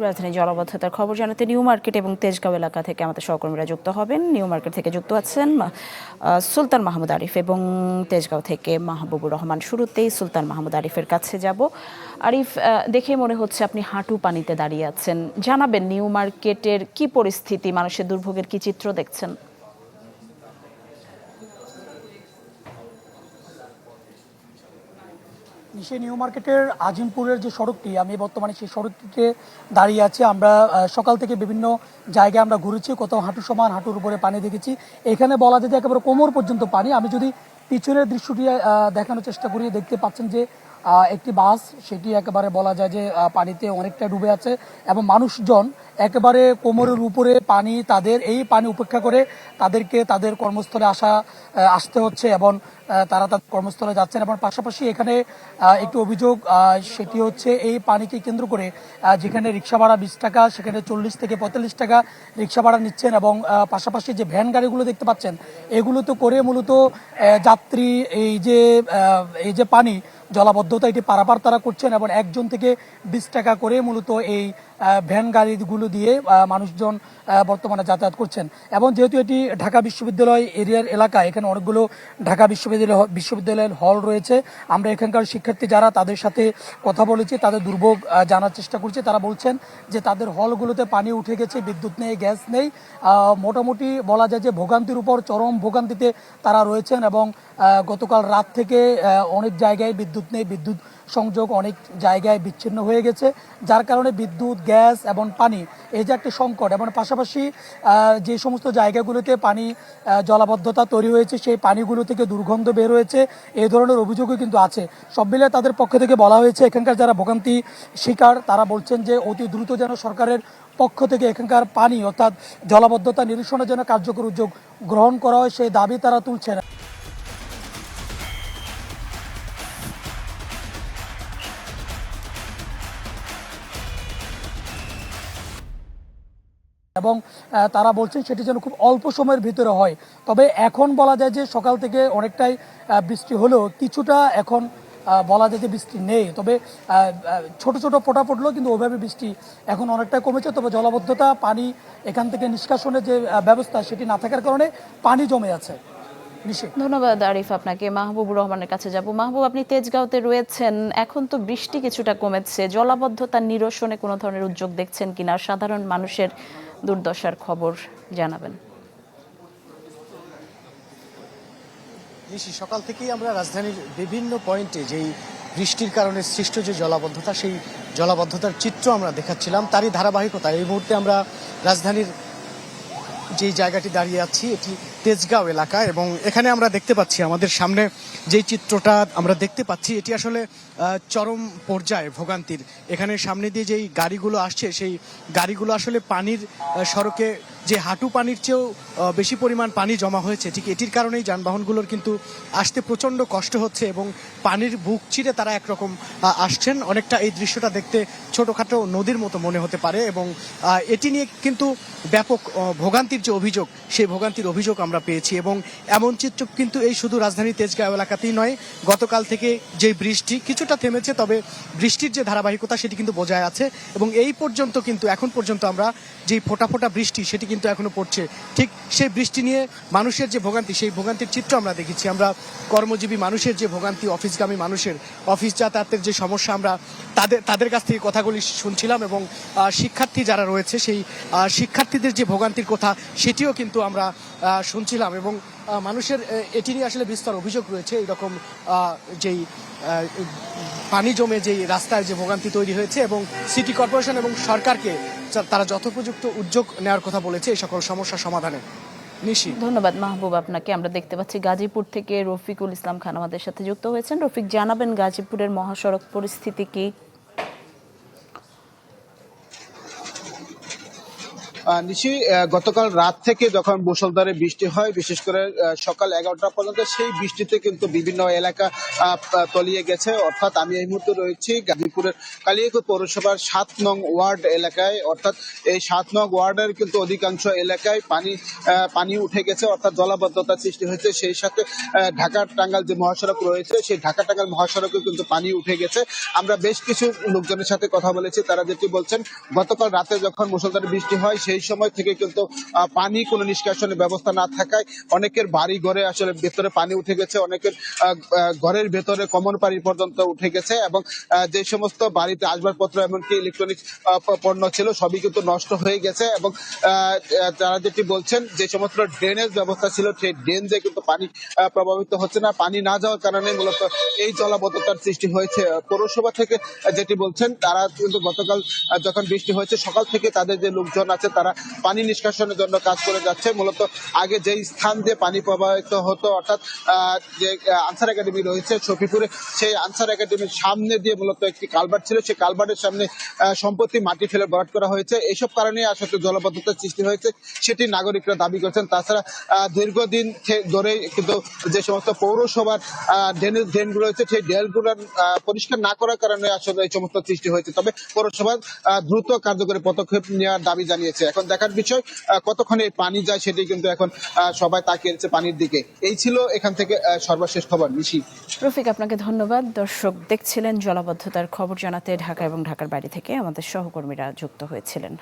রাজধানী জলাবদ্ধতার খবর জানাতে নিউ মার্কেট এবং তেজগাঁও এলাকা থেকে আমাদের সহকর্মীরা যুক্ত হবেন। নিউ মার্কেট থেকে যুক্ত আছেন সুলতান মাহমুদ আরিফ এবং তেজগাঁও থেকে মাহবুবুর রহমান। শুরুতেই সুলতান মাহমুদ আরিফের কাছে যাব। আরিফ, দেখে মনে হচ্ছে আপনি হাঁটু পানিতে দাঁড়িয়ে আছেন। জানাবেন নিউ মার্কেটের কি পরিস্থিতি, মানুষের দুর্ভোগের কি চিত্র দেখছেন? নিউ মার্কেটের আজিমপুরের যে সড়কটি, আমি বর্তমানে সেই সড়কটিতে দাঁড়িয়ে আছি। আমরা সকাল থেকে বিভিন্ন জায়গায় আমরা ঘুরেছি, কোথাও হাঁটু সমান, হাঁটুর উপরে পানি দেখেছি। এখানে বলা যায় যে একেবারে কোমর পর্যন্ত পানি। আমি যদি পিছনের দৃশ্যটি দেখানোর চেষ্টা করি, দেখতে পাচ্ছেন যে একটি বাস, সেটি একেবারে বলা যায় যে পানিতে অনেকটা ডুবে আছে এবং মানুষজন একেবারে কোমরের উপরে পানি, তাদের এই পানি উপেক্ষা করে তাদেরকে তাদের কর্মস্থলে আসতে হচ্ছে এবং তারা তাদের কর্মস্থলে যাচ্ছেন। এবং পাশাপাশি এখানে একটি অভিযোগ, সেটি হচ্ছে এই পানিকে কেন্দ্র করে যেখানে রিক্সা ভাড়া 20 টাকা, সেখানে 40 থেকে 45 টাকা রিক্সা ভাড়া নিচ্ছেন। এবং পাশাপাশি যে ভ্যান গাড়িগুলো দেখতে পাচ্ছেন, এগুলো তো করে মূলত যাত্রী এই যে পানি জলাবদ্ধতা, এটি পারাপার তারা করছেন এবং 1 জন থেকে 20 টাকা করে মূলত এই ভ্যান গাড়িগুলো দিয়ে মানুষজন বর্তমানে যাতায়াত করছেন। এবং যেহেতু এটি ঢাকা বিশ্ববিদ্যালয় এরিয়ার এলাকা, এখানে অনেকগুলো ঢাকা বিশ্ববিদ্যালয়ের হল রয়েছে। আমরা এখানকার শিক্ষার্থী যারা, তাদের সাথে কথা বলেছি, তাদের দুর্ভোগ জানার চেষ্টা করছি। তারা বলছেন যে তাদের হলগুলোতে পানি উঠে গেছে, বিদ্যুৎ নেই, গ্যাস নেই। মোটামুটি বলা যায় যে ভোগান্তির উপর চরম ভোগান্তিতে তারা রয়েছেন। এবং গতকাল রাত থেকে অনেক জায়গায় বিদ্যুৎ নেই, বিদ্যুৎ সংযোগ অনেক জায়গায় বিচ্ছিন্ন হয়ে গেছে, যার কারণে বিদ্যুৎ, গ্যাস এবং পানি, এই যে একটা সংকট। এবং পাশাপাশি যে সমস্ত জায়গাগুলোতে পানি জলাবদ্ধতা তৈরি হয়েছে, সেই পানিগুলো থেকে দুর্গন্ধ বের হয়েছে, এই ধরনের অভিযোগও কিন্তু আছে। সব মিলে তাদের পক্ষ থেকে বলা হয়েছে, এখানকার যারা ভোগান্তি শিকার, তারা বলছেন যে অতি দ্রুত যেন সরকারের পক্ষ থেকে এখানকার পানি অর্থাৎ জলাবদ্ধতা নিরসনের জন্য কার্যকর উদ্যোগ গ্রহণ করা হয়, সেই দাবি তারা তুলছেন। এবং তারা বলছেন সেটি যেন খুব অল্প সময়ের ভিতরে হয়। তবে এখন বলা যায় যে সকাল থেকে অনেকটাই বৃষ্টি হলেও কিছুটা এখন বলা যায় যে বৃষ্টি নেই। তবে ছোট ছোট ফোঁটা পড়লেও কিন্তু ওইভাবে বৃষ্টি এখন অনেকটাই কমেছে। তবে জলাবদ্ধতা, পানি এখান থেকে নিষ্কাশনের যে ব্যবস্থা, সেটি না থাকার কারণে পানি জমে আছে। ধন্যবাদ আরিফ আপনাকে। মাহবুবুর রহমানের কাছে যাব। মাহবুব, আপনি তেজগাঁওতে রয়েছেন, এখন তো বৃষ্টি কিছুটা কমেছে, জলাবদ্ধতা নিরসনে কোনো ধরনের উদ্যোগ দেখছেন কিনা? সাধারণ মানুষের দুর্দশার খবর জানাবেন। সকাল থেকেই আমরা রাজধানীর বিভিন্ন পয়েন্টে যেই বৃষ্টির কারণে সৃষ্ট যে জলাবদ্ধতা, সেই জলাবদ্ধতার চিত্র আমরা দেখাচ্ছিলাম। তারই ধারাবাহিকতা এই মুহূর্তে আমরা রাজধানীর যেই জায়গাটি দাঁড়িয়ে আছি, এটি তেজগাঁও এলাকা। এবং এখানে আমরা দেখতে পাচ্ছি, আমাদের সামনে যেই চিত্রটা আমরা দেখতে পাচ্ছি, এটি আসলে চরম পর্যায়ে ভোগান্তির। এখানে সামনে দিয়ে যেই গাড়িগুলো আসছে, সেই গাড়িগুলো আসলে পানির সড়কে যে হাঁটু পানির চেয়েও বেশি পরিমাণ পানি জমা হয়েছে। ঠিক এটির কারণেই যানবাহনগুলোর কিন্তু আসতে প্রচণ্ড কষ্ট হচ্ছে এবং পানির বুক চিরে তারা একরকম আসছেন। অনেকটা এই দৃশ্যটা দেখতে ছোটোখাটো নদীর মতো মনে হতে পারে। এবং এটি নিয়ে কিন্তু ব্যাপক ভোগান্তির যে অভিযোগ, সেই ভোগান্তির অভিযোগ আমরা পেয়েছি। এবং এমন চিত্র কিন্তু এই শুধু রাজধানী তেজগাঁও এলাকাতেই নয়, গতকাল থেকে যে বৃষ্টি কিছুটা থেমেছে, তবে বৃষ্টির যে ধারাবাহিকতা সেটি কিন্তু বজায় আছে। এবং এই পর্যন্ত কিন্তু এখন পর্যন্ত আমরা যেই ফোঁটা ফোঁটা বৃষ্টি, সেটি কিন্তু এখনো পড়ছে। ঠিক সেই বৃষ্টি নিয়ে মানুষের যে ভোগান্তি, সেই ভোগান্তির চিত্র আমরা দেখেছি। আমরা কর্মজীবী মানুষের যে ভোগান্তি, অফিসগামী মানুষের অফিস যাতায়াতের যে সমস্যা, আমরা তাদের কাছ থেকে কথাগুলি শুনছিলাম। এবং শিক্ষার্থী যারা রয়েছে, সেই শিক্ষার্থীদের যে ভোগান্তির কথা, সেটিও কিন্তু আমরা শুনছিলাম। এবং মানুষের এটি নিয়ে আসলে বিস্তর অভিযোগ রয়েছে, এইরকম যেই পানি জমে যেই রাস্তায় যে ভোগান্তি তৈরি হয়েছে। এবং সিটি কর্পোরেশন এবং সরকারকে তারা যথোপযুক্ত উদ্যোগ নেওয়ার কথা বলেছে এই সকল সমস্যা সমাধানে। ধন্যবাদ মাহবুব আপনাকে। আমরা দেখতে পাচ্ছি গাজীপুর থেকে রফিকুল ইসলাম খান আমাদের সাথে যুক্ত হয়েছেন। রফিক, জানাবেন গাজীপুরের মহাসড়ক পরিস্থিতি কি? নিশি, গতকাল রাত থেকে যখন মুষলধারে বৃষ্টি হয়, বিশেষ করে সকাল 11টা পর্যন্ত, সেই বৃষ্টিতে কিন্তু বিভিন্ন এলাকা তলিয়ে গেছে। অর্থাৎ আমি এই মুহূর্তে রয়েছি গাজীপুরের কালিয়াকৈর পৌরসভার 7 নং ওয়ার্ড এলাকায়। অর্থাৎ এই 7 নং ওয়ার্ডের কিন্তু অধিকাংশ এলাকায় পানি উঠে গেছে, অর্থাৎ জলাবদ্ধতা সৃষ্টি হয়েছে। সেই সাথে ঢাকা টাঙ্গাইল যে মহাসড়ক রয়েছে, সেই ঢাকা টাঙ্গাইল মহাসড়কে কিন্তু পানি উঠে গেছে। আমরা বেশ কিছু লোকজনের সাথে কথা বলেছি, তারা যেটি বলছেন, গতকাল রাতে যখন মুষলধারে বৃষ্টি হয় সেই সময় থেকে কিন্তু পানি কোনো নিষ্কাশনের ব্যবস্থা না থাকায় অনেকের বাড়ি ঘরে আসলে ভেতরে পানি উঠে গেছে, অনেকের ঘরের ভেতরে কমন পানি পর্যন্ত উঠে গেছে, এবং যে সমস্ত বাড়িতে আসবাবপত্র এমনকি ইলেকট্রনিক্স পণ্য ছিল সবই কিন্তু নষ্ট হয়ে গেছে। এবং তারা যেটি বলছেন, যে সমস্ত ড্রেনেজ ব্যবস্থা ছিল সেই ড্রেন দিয়ে কিন্তু পানি প্রভাবিত হচ্ছে না। পানি না যাওয়ার কারণে মূলত এই জলাবদ্ধতার সৃষ্টি হয়েছে। পৌরসভা থেকে যেটি বলছেন, তারা কিন্তু গতকাল যখন বৃষ্টি হয়েছে সকাল থেকে তাদের যে লোকজন আছে তারা পানি নিষ্কাশনের জন্য কাজ করে যাচ্ছে। মূলত আগে যেই স্থান দিয়ে পানি প্রবাহিত হতো, অর্থাৎ যে আনসার একাডেমি রয়েছে শফিপুরে, সেই আনসার একাডেমির সামনে দিয়ে মূলত একটি কালভার্ট ছিল, সেই কালভার্টের সামনে সম্প্রতি মাটি ফেলে ভরাট করা হয়েছে। এইসব কারণে আসলে জলাবদ্ধতার সৃষ্টি হয়েছে, সেটি নাগরিকরা দাবি করছেন। তাছাড়া দীর্ঘদিন ধরে কিন্তু যে সমস্ত পৌরসভার ড্রেনগুলো রয়েছে, সেই ড্রেনগুলো পরিষ্কার না করার কারণে আসলে এই সমস্ত সৃষ্টি হয়েছে। তবে পৌরসভা দ্রুত কার্যকরী পদক্ষেপ নেওয়ার দাবি জানিয়েছে। এখন দেখার বিষয় কতক্ষণে এই পানি যায়, সেটি কিন্তু এখন সবাই তাকিয়ে রয়েছে পানির দিকে। এই ছিল এখান থেকে সর্বশেষ খবর। নিশি। রফিক, আপনাকে ধন্যবাদ। দর্শক দেখছিলেন জলাবদ্ধতার খবর জানাতে ঢাকা এবং ঢাকার বাইরে থেকে আমাদের সহকর্মীরা যুক্ত হয়েছিলেন।